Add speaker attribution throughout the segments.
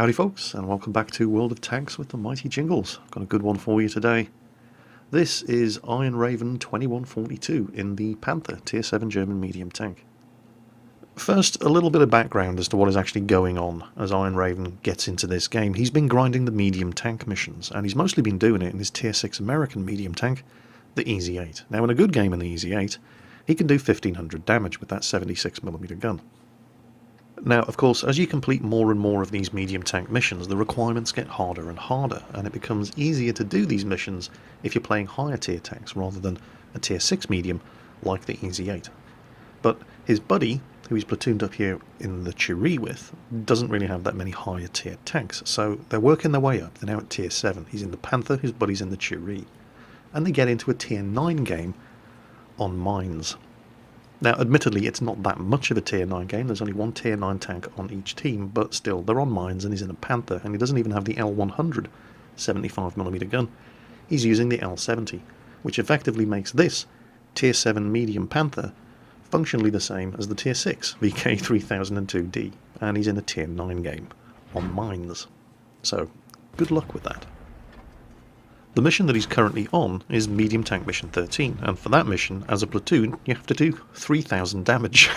Speaker 1: Howdy folks, and welcome back to World of Tanks with the mighty Jingles. I've got a good one for you today. This is Iron Raven 2142 in the Panther Tier 7 German medium tank. First, a little bit of background as to what is actually going on as Iron Raven gets into this game. He's been grinding the medium tank missions, and he's mostly been doing it in his Tier 6 American medium tank, the EZ8. Now in a good game in the EZ8, he can do 1500 damage with that 76mm gun. Now, of course, as you complete more and more of these medium tank missions, the requirements get harder and harder, and it becomes easier to do these missions if you're playing higher tier tanks rather than a tier 6 medium like the EZ8. But his buddy, who he's platooned up here in the Chiri with, doesn't really have that many higher tier tanks, so they're working their way up. They're now at tier 7. He's in the Panther, his buddy's in the Chiri, and they get into a tier 9 game on mines. Now, admittedly, it's not that much of a Tier 9 game. There's only one Tier 9 tank on each team, but still, they're on mines, and he's in a Panther, and he doesn't even have the L100 75mm gun. He's using the L70, which effectively makes this Tier 7 medium Panther functionally the same as the Tier 6 VK3002D, and he's in a Tier 9 game on mines. So, good luck with that. The mission that he's currently on is Medium Tank Mission 13, and for that mission, as a platoon, you have to do 3000 damage.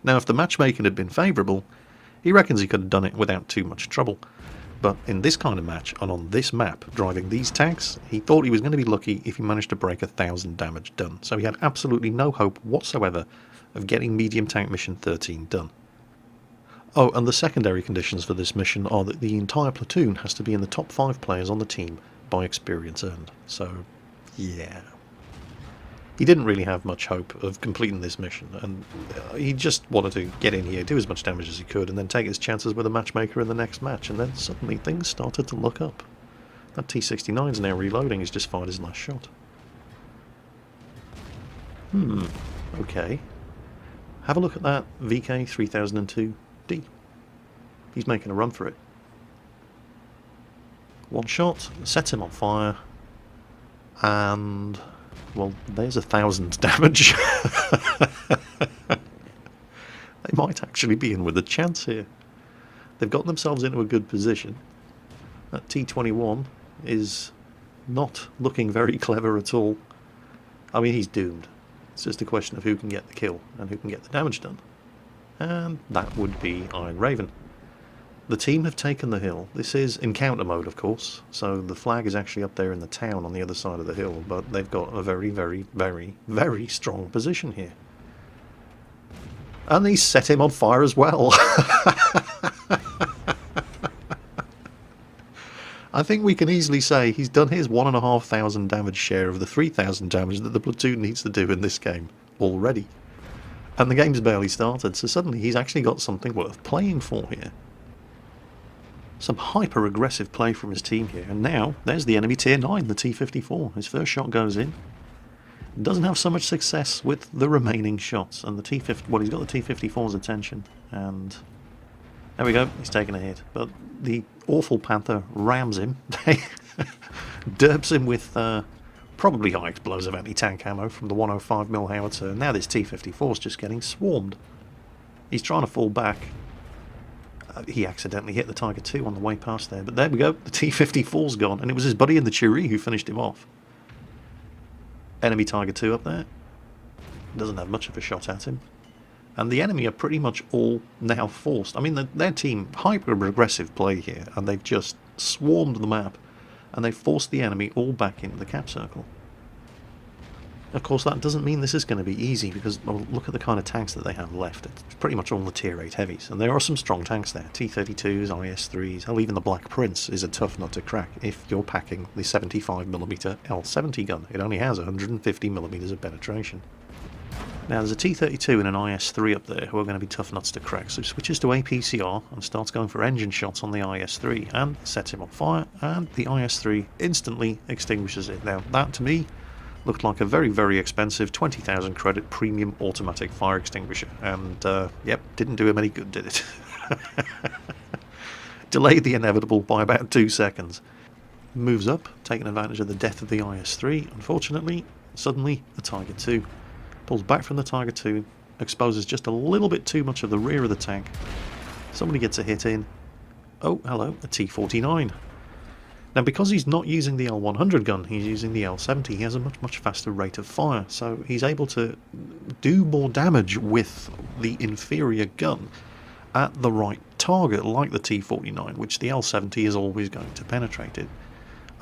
Speaker 1: Now, if the matchmaking had been favourable, he reckons he could have done it without too much trouble. But in this kind of match, and on this map, driving these tanks, he thought he was going to be lucky if he managed to break 1000 damage done. So he had absolutely no hope whatsoever of getting Medium Tank Mission 13 done. Oh, and the secondary conditions for this mission are that the entire platoon has to be in the top 5 players on the team by experience earned. So, yeah. He didn't really have much hope of completing this mission, and he just wanted to get in here, do as much damage as he could, and then take his chances with a matchmaker in the next match, and then suddenly things started to look up. That T-69 is now reloading, he's just fired his last shot. Okay. Have a look at that VK3002D. He's making a run for it. One shot, sets him on fire, and, well, there's 1000 damage. They might actually be in with a chance here. They've got themselves into a good position. That T-21 is not looking very clever at all. I mean, he's doomed. It's just a question of who can get the kill and who can get the damage done. And that would be Iron Raven. The team have taken the hill. This is encounter mode, of course, so the flag is actually up there in the town on the other side of the hill, but they've got a very, very, very, very strong position here. And they set him on fire as well. I think we can easily say he's done his 1500 damage share of the 3000 damage that the platoon needs to do in this game already. And the game's barely started, so suddenly he's actually got something worth playing for here. Some hyper-aggressive play from his team here, and now there's the enemy Tier 9, the T-54. His first shot goes in. Doesn't have so much success with the remaining shots, and the T-50, well, he's got the T-54's attention, and there we go, he's taking a hit. But the awful Panther rams him, derps him with probably high explosive anti-tank ammo from the 105mm howitzer, and now this T-54's just getting swarmed. He's trying to fall back. He accidentally hit the Tiger II on the way past there, but there we go, the T-54's gone, and it was his buddy in the Chiri who finished him off. Enemy Tiger II up there. Doesn't have much of a shot at him. And the enemy are pretty much all now forced. I mean, their team, hyper-aggressive play here, and they've just swarmed the map, and they've forced the enemy all back into the cap circle. Of course, that doesn't mean this is going to be easy, because, well, look at the kind of tanks that they have left. It's pretty much all the Tier 8 heavies, and there are some strong tanks there. T-32s, IS-3s, hell, even the Black Prince is a tough nut to crack if you're packing the 75mm L70 gun. It only has 150mm of penetration. Now, there's a T-32 and an IS-3 up there who are going to be tough nuts to crack, so he switches to APCR and starts going for engine shots on the IS-3, and sets him on fire, and the IS-3 instantly extinguishes it. Now, that, to me, looked like a very, very expensive 20,000 credit premium automatic fire extinguisher, and yep, didn't do him any good, did it? Delayed the inevitable by about 2 seconds. Moves up, taking advantage of the death of the IS-3. Unfortunately, suddenly the Tiger II pulls back from the Tiger II, exposes just a little bit too much of the rear of the tank, Somebody gets a hit in. Oh, hello, a T-49. Now, because he's not using the L100 gun, he's using the L70, he has a much faster rate of fire, so he's able to do more damage with the inferior gun at the right target, like the T-49, which the L70 is always going to penetrate. It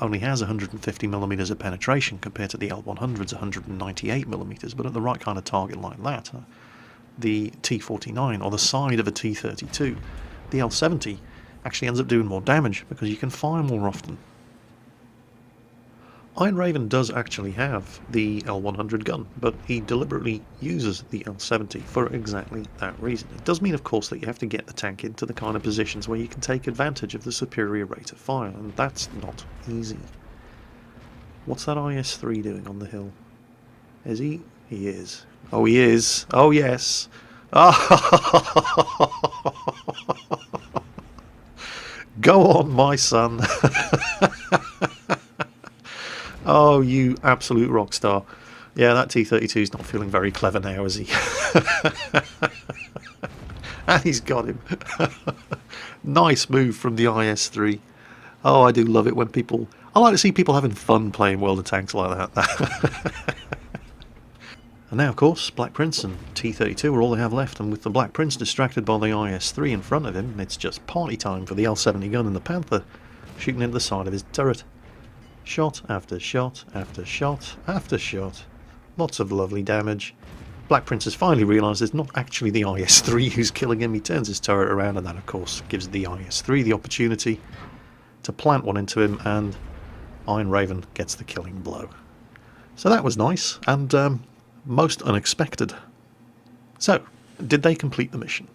Speaker 1: only has 150mm of penetration compared to the L100's 198mm, but at the right kind of target like that, the T-49 or the side of a T-32, the L70 actually ends up doing more damage because you can fire more often. Iron Raven does actually have the L100 gun, but he deliberately uses the L70 for exactly that reason. It does mean, of course, that you have to get the tank into the kind of positions where you can take advantage of the superior rate of fire, and that's not easy. What's that IS-3 doing on the hill? Is he? He is. Oh, he is. Oh, yes. Go on, my son. Oh, you absolute rock star. Yeah, that T-32 is not feeling very clever now, is he? And he's got him. Nice move from the IS-3. Oh, I do love it when people... I like to see people having fun playing World of Tanks like that. And now, of course, Black Prince and T-32 are all they have left, and with the Black Prince distracted by the IS-3 in front of him, it's just party time for the L-70 gun and the Panther, shooting into the side of his turret. Shot after shot after shot after shot. Lots of lovely damage. Black Prince has finally realised it's not actually the IS-3 who's killing him. He turns his turret around, and that, of course, gives the IS-3 the opportunity to plant one into him, and Iron Raven gets the killing blow. So that was nice, and most unexpected. So, did they complete the mission?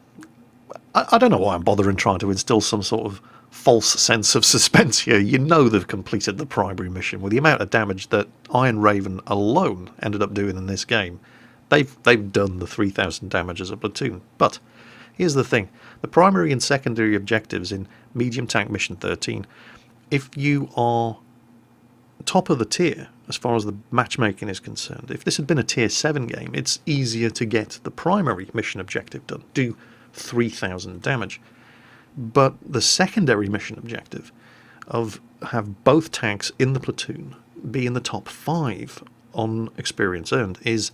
Speaker 1: I don't know why I'm bothering trying to instill some sort of false sense of suspense here. You know they've completed the primary mission. With the amount of damage that Iron Raven alone ended up doing in this game, they've done the 3,000 damage as a platoon. But here's the thing. The primary and secondary objectives in Medium Tank Mission 13, if you are top of the tier as far as the matchmaking is concerned, if this had been a tier 7 game, it's easier to get the primary mission objective done, do 3,000 damage. But the secondary mission objective of have both tanks in the platoon be in the top 5 on experience earned is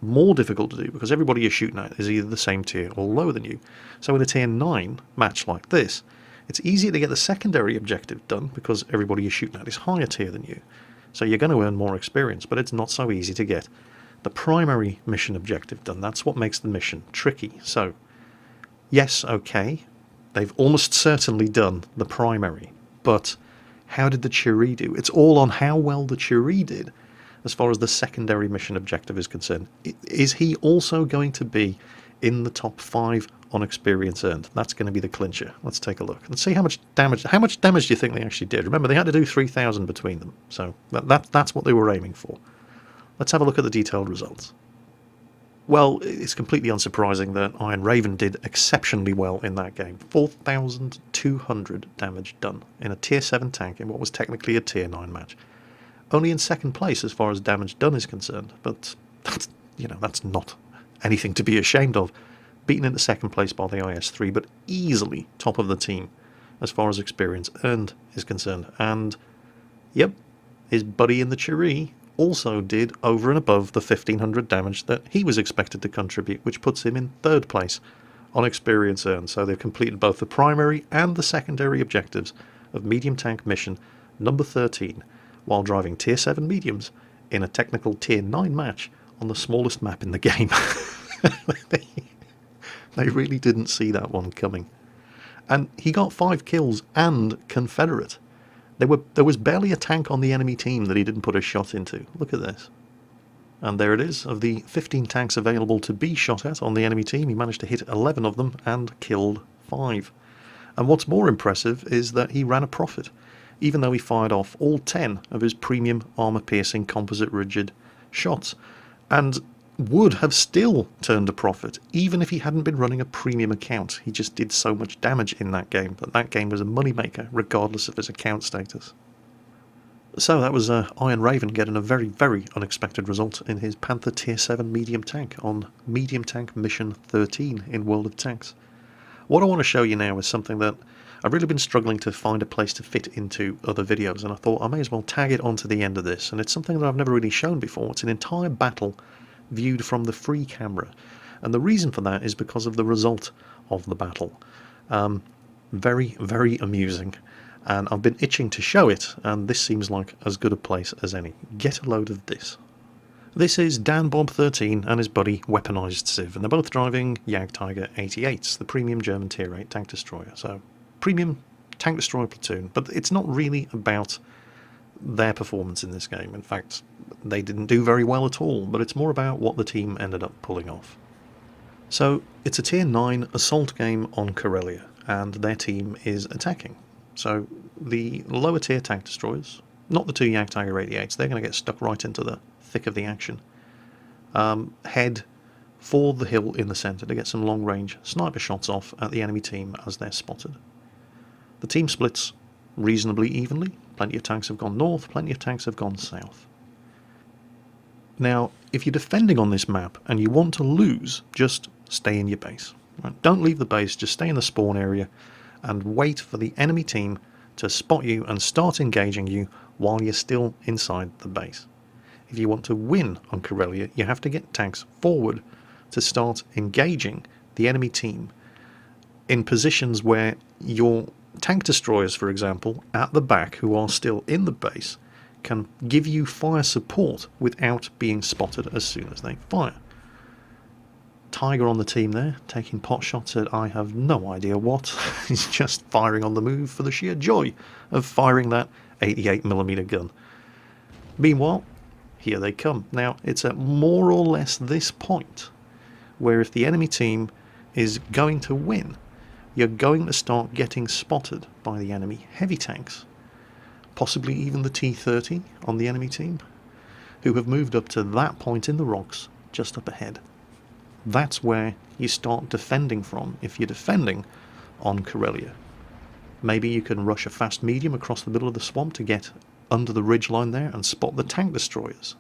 Speaker 1: more difficult to do because everybody you're shooting at is either the same tier or lower than you. So in a tier 9 match like this, it's easier to get the secondary objective done because everybody you're shooting at is higher tier than you. So you're going to earn more experience, but it's not so easy to get the primary mission objective done. That's what makes the mission tricky. So, yes, okay, they've almost certainly done the primary, but how did the Churi do? It's all on how well the Churi did as far as the secondary mission objective is concerned. Is he also going to be in the top 5 on experience earned? That's going to be the clincher. Let's take a look and see how much damage do you think they actually did? Remember, they had to do 3,000 between them, so that's what they were aiming for. Let's have a look at the detailed results. Well, it's completely unsurprising that Iron Raven did exceptionally well in that game. 4,200 damage done in a tier 7 tank in what was technically a tier 9 match. Only in second place as far as damage done is concerned, but that's not anything to be ashamed of. Beaten into second place by the IS-3, but easily top of the team as far as experience earned is concerned. And, yep, his buddy in the Churi also did over and above the 1,500 damage that he was expected to contribute, which puts him in third place on experience earned. So they've completed both the primary and the secondary objectives of Medium Tank Mission number 13, while driving tier 7 mediums in a technical tier 9 match on the smallest map in the game. They really didn't see that one coming. And he got 5 kills and Confederate. There was barely a tank on the enemy team that he didn't put a shot into. Look at this. And there it is. Of the 15 tanks available to be shot at on the enemy team, he managed to hit 11 of them and killed 5. And what's more impressive is that he ran a profit, even though he fired off all 10 of his premium armor-piercing composite rigid shots, and would have still turned a profit, even if he hadn't been running a premium account. He just did so much damage in that game that that game was a moneymaker, regardless of his account status. So that was Iron Raven getting a very, very unexpected result in his Panther Tier 7 medium tank on Medium Tank Mission 13 in World of Tanks. What I want to show you now is something that I've really been struggling to find a place to fit into other videos, and I thought I may as well tag it onto the end of this, and it's something that I've never really shown before. It's an entire battle viewed from the free camera, and the reason for that is because of the result of the battle. Very, very amusing, and I've been itching to show it, and this seems like as good a place as any. Get a load of this. This is Dan Bob 13 and his buddy Weaponized Civ, and they're both driving Jagdtiger 88s, the premium German Tier 8 tank destroyer. So, premium tank destroyer platoon, but it's not really about their performance in this game. In fact, they didn't do very well at all, but it's more about what the team ended up pulling off. So, it's a Tier 9 assault game on Karelia, and their team is attacking. So, the lower tier tank destroyers, not the two Jagdtiger 88s, they're going to get stuck right into the thick of the action. Head for the hill in the centre to get some long range sniper shots off at the enemy team as they're spotted. The team splits reasonably evenly. Plenty of tanks have gone north, plenty of tanks have gone south. Now, if you're defending on this map and you want to lose, just stay in your base. Right? Don't leave the base, just stay in the spawn area and wait for the enemy team to spot you and start engaging you while you're still inside the base. If you want to win on Karelia, you have to get tanks forward to start engaging the enemy team in positions where your tank destroyers, for example, at the back, who are still in the base, can give you fire support without being spotted as soon as they fire. Tiger on the team there, taking pot shots at I have no idea what. He's just firing on the move for the sheer joy of firing that 88mm gun. Meanwhile, here they come. Now, it's at more or less this point where if the enemy team is going to win, you're going to start getting spotted by the enemy heavy tanks, possibly even the T-30 on the enemy team, who have moved up to that point in the rocks just up ahead. That's where you start defending from if you're defending on Karelia. Maybe you can rush a fast medium across the middle of the swamp to get under the ridgeline there and spot the tank destroyers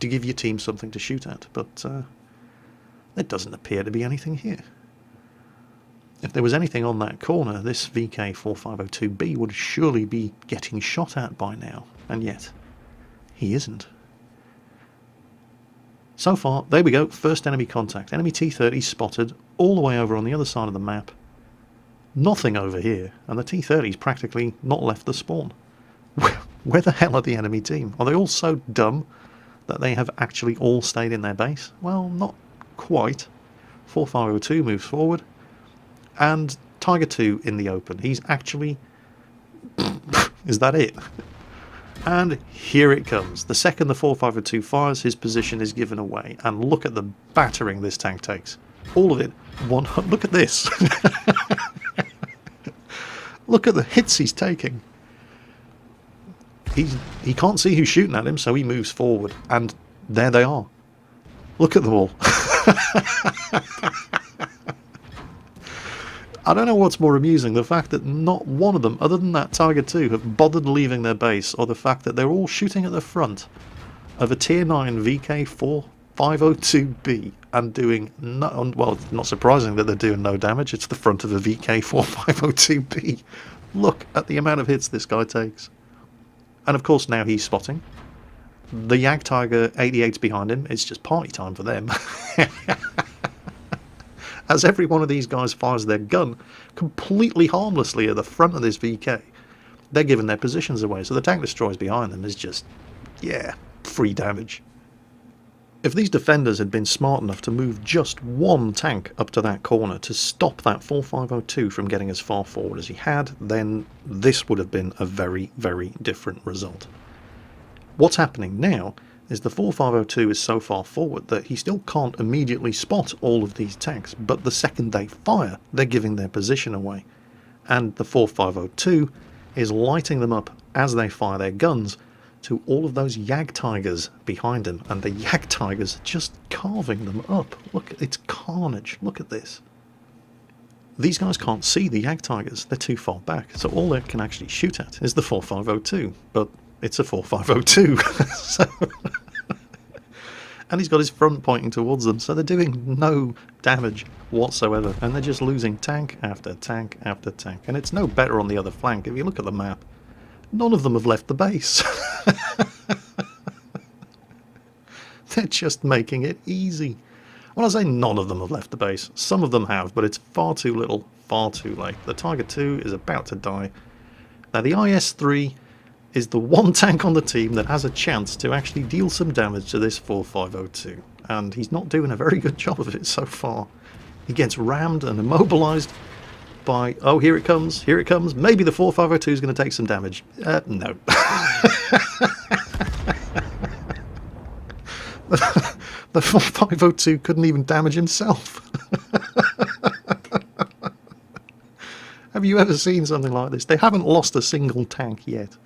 Speaker 1: to give your team something to shoot at, but there doesn't appear to be anything here. If there was anything on that corner, this VK4502B would surely be getting shot at by now, and yet he isn't. So far, there we go, first enemy contact. Enemy T-30 spotted all the way over on the other side of the map. Nothing over here, and the T-30's practically not left the spawn. Where the hell are the enemy team? Are they all so dumb that they have actually all stayed in their base? Well, not quite. 4502 moves forward, and Tiger 2 in the open. He's actually... Is that it? And here it comes. The second the 4502 fires, his position is given away. And look at the battering this tank takes. All of it. Look at this. Look at the hits he's taking. He can't see who's shooting at him, so he moves forward. And there they are. Look at them all. I don't know what's more amusing, the fact that not one of them, other than that Tiger 2, have bothered leaving their base, or the fact that they're all shooting at the front of a Tier 9 VK4502B and doing no... Well, it's not surprising that they're doing no damage. It's the front of a VK4502B. Look at the amount of hits this guy takes. And of course now he's spotting. The Jagdtiger 88's behind him. It's just party time for them. As every one of these guys fires their gun completely harmlessly at the front of this VK, they're giving their positions away. So the tank destroyers behind them is just, yeah, free damage. If these defenders had been smart enough to move just one tank up to that corner to stop that 4502 from getting as far forward as he had, then this would have been a very, very different result. What's happening now is the 4502 is so far forward that he still can't immediately spot all of these tanks, but the second they fire, they're giving their position away. And the 4502 is lighting them up as they fire their guns to all of those Jagdtigers behind him, and the Jagdtigers just carving them up. Look, it's carnage. Look at this. These guys can't see the Jagdtigers. They're too far back, so all they can actually shoot at is the 4502, but it's a 4502. So And he's got his front pointing towards them, so they're doing no damage whatsoever. And they're just losing tank after tank after tank. And it's no better on the other flank. If you look at the map, none of them have left the base. They're just making it easy. Well, I say none of them have left the base. Some of them have, but it's far too little, far too late. The Tiger 2 is about to die. Now, the IS-3 is the one tank on the team that has a chance to actually deal some damage to this 4502. And he's not doing a very good job of it so far. He gets rammed and immobilized by, oh, here it comes, here it comes. Maybe the 4502 is going to take some damage. No. The 4502 couldn't even damage himself. Have you ever seen something like this? They haven't lost a single tank yet.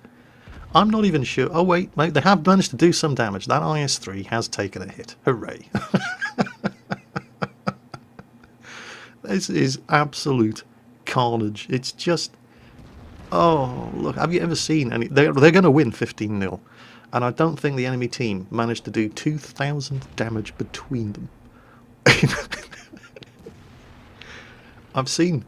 Speaker 1: I'm not even sure. Oh wait, mate, they have managed to do some damage. That IS-3 has taken a hit. Hooray. This is absolute carnage. It's just... Oh, look, have you ever seen any... They're going to win 15-0. And I don't think the enemy team managed to do 2,000 damage between them. I've seen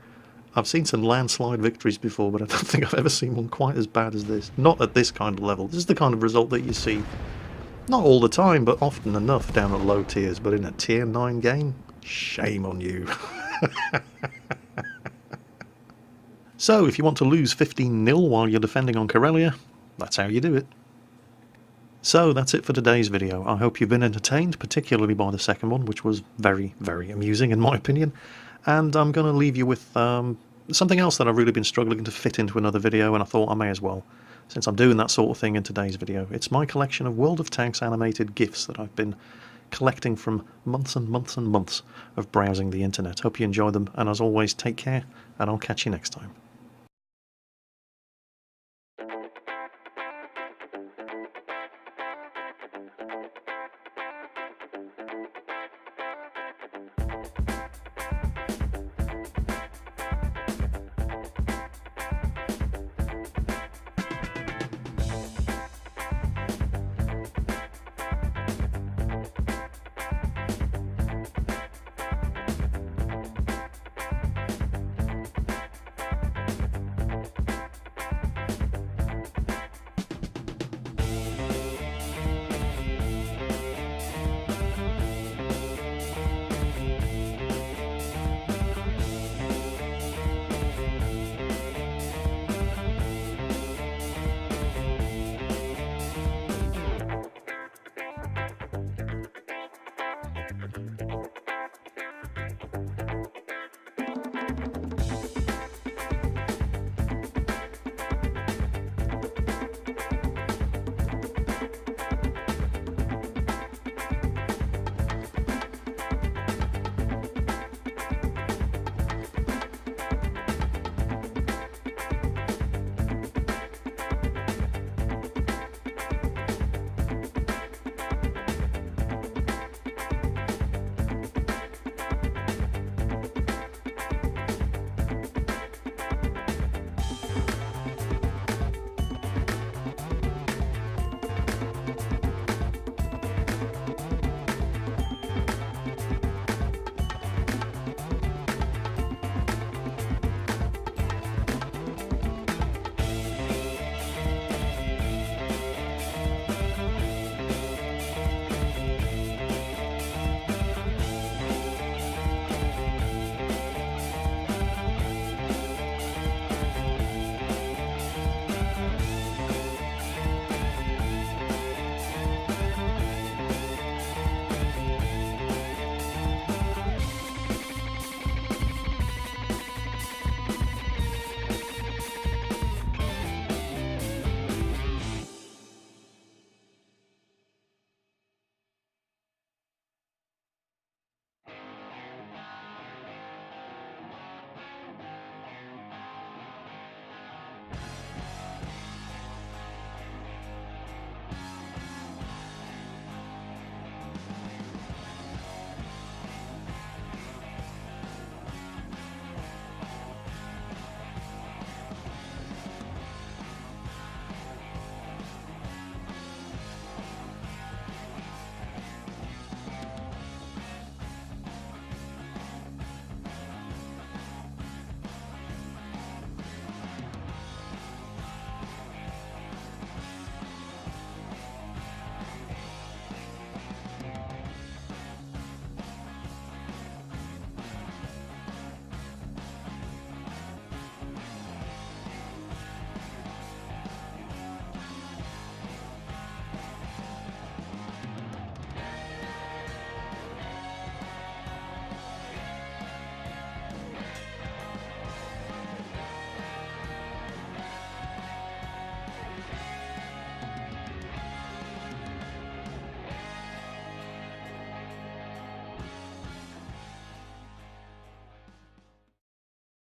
Speaker 1: some landslide victories before, but I don't think I've ever seen one quite as bad as this. Not at this kind of level. This is the kind of result that you see, not all the time, but often enough down at low tiers. But in a tier 9 game, shame on you. So, if you want to lose 15-0 while you're defending on Karelia, that's how you do it. So that's it for today's video. I hope you've been entertained, particularly by the second one, which was very, very amusing in my opinion. And I'm going to leave you with something else that I've really been struggling to fit into another video, and I thought I may as well, since I'm doing that sort of thing in today's video. It's my collection of World of Tanks animated GIFs that I've been collecting from months and months and months of browsing the internet. Hope you enjoy them, and as always, take care, and I'll catch you next time.